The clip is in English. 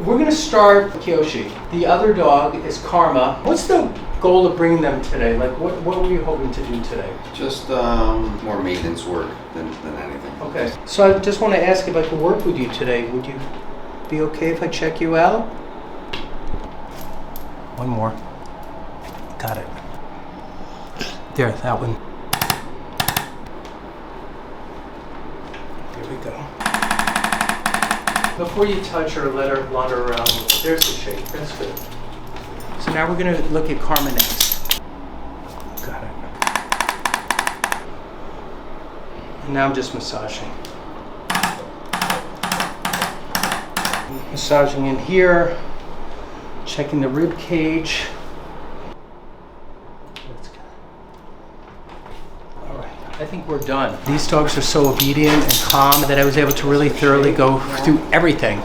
we're gonna start Kiyoshi. The other dog is Karma. What's the goal of bringing them today? Like, what were you hoping to do today? Just more maintenance work than anything. Okay. So I just want to ask if I could work with you today. Would you be okay if I check you out? One more. Got it. There, that one. There we go. Before you touch her, let her wander around. There's the shake. That's good. So now we're going to look at Karma next. Got it. And now I'm just massaging. Massaging in here. Checking the rib cage. That's good. All right, I think we're done. These dogs are so obedient and calm that I was able to really thoroughly go through everything.